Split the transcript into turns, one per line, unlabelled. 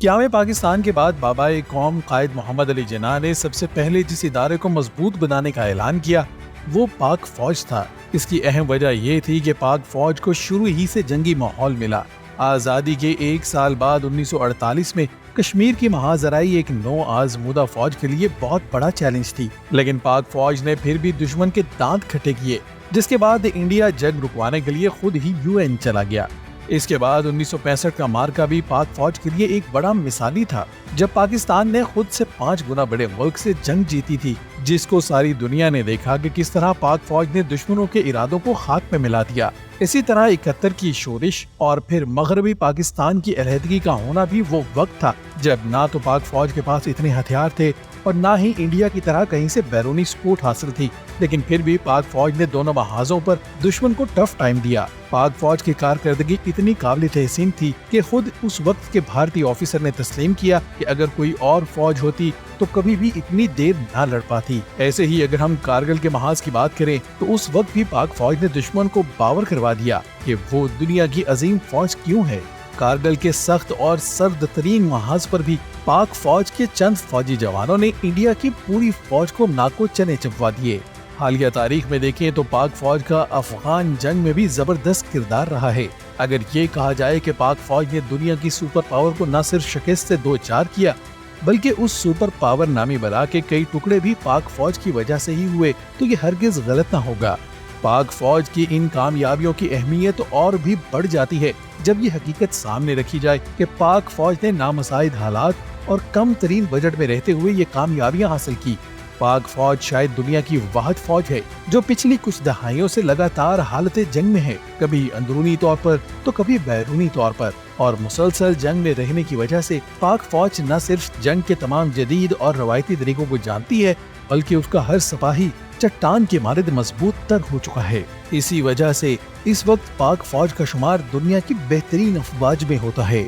قیام پاکستان کے بعد بابائے قوم قائد محمد علی جناح نے سب سے پہلے جس ادارے کو مضبوط بنانے کا اعلان کیا وہ پاک فوج تھا۔ اس کی اہم وجہ یہ تھی کہ پاک فوج کو شروع ہی سے جنگی ماحول ملا۔ آزادی کے ایک سال بعد 1948 میں کشمیر کی مہاجرائی ایک نو آزمودہ فوج کے لیے بہت بڑا چیلنج تھی، لیکن پاک فوج نے پھر بھی دشمن کے دانت کھٹے کیے، جس کے بعد انڈیا جنگ رکوانے کے لیے خود ہی UN چلا گیا۔ اس کے بعد 1965 کا مارکا بھی پاک فوج کے لیے ایک بڑا مثالی تھا، جب پاکستان نے خود سے 5 گنا بڑے ملک سے جنگ جیتی تھی، جس کو ساری دنیا نے دیکھا کہ کس طرح پاک فوج نے دشمنوں کے ارادوں کو خاک میں ملا دیا۔ اسی طرح 71 کی شورش اور پھر مغربی پاکستان کی علیحدگی کا ہونا بھی وہ وقت تھا جب نہ تو پاک فوج کے پاس اتنے ہتھیار تھے اور نہ ہی انڈیا کی طرح کہیں سے بیرونی سپورٹ حاصل تھی، لیکن پھر بھی پاک فوج نے دونوں محاذوں پر دشمن کو ٹف ٹائم دیا۔ پاک فوج کی کارکردگی اتنی قابل تحسین تھی کہ خود اس وقت کے بھارتی آفیسر نے تسلیم کیا کہ اگر کوئی اور فوج ہوتی تو کبھی بھی اتنی دیر نہ لڑ پاتی۔ ایسے ہی اگر ہم کارگل کے محاذ کی بات کریں تو اس وقت بھی پاک فوج نے دشمن کو باور کروا دیا کہ وہ دنیا کی عظیم فوج کیوں ہے۔ کارگل کے سخت اور سرد ترین محاذ پر بھی پاک فوج کے چند فوجی جوانوں نے انڈیا کی پوری فوج کو ناکو چنے چبوا دیے۔ حالیہ تاریخ میں دیکھیں تو پاک فوج کا افغان جنگ میں بھی زبردست کردار رہا ہے۔ اگر یہ کہا جائے کہ پاک فوج نے دنیا کی سپر پاور کو نہ صرف شکست سے دوچار کیا بلکہ اس سپر پاور نامی بلا کے کئی ٹکڑے بھی پاک فوج کی وجہ سے ہی ہوئے تو یہ ہرگز غلط نہ ہوگا۔ پاک فوج کی ان کامیابیوں کی اہمیت اور بھی بڑھ جاتی ہے جب یہ حقیقت سامنے رکھی جائے کہ پاک فوج نے نامساعد حالات اور کم ترین بجٹ میں رہتے ہوئے یہ کامیابیاں حاصل کی۔ پاک فوج شاید دنیا کی واحد فوج ہے جو پچھلی کچھ دہائیوں سے لگاتار حالت جنگ میں ہے، کبھی اندرونی طور پر تو کبھی بیرونی طور پر، اور مسلسل جنگ میں رہنے کی وجہ سے پاک فوج نہ صرف جنگ کے تمام جدید اور روایتی طریقوں کو جانتی ہے بلکہ اس کا ہر سپاہی چٹان کے مانند مضبوط تر ہو چکا ہے۔ اسی وجہ سے اس وقت پاک فوج کا شمار دنیا کی بہترین افواج میں ہوتا ہے۔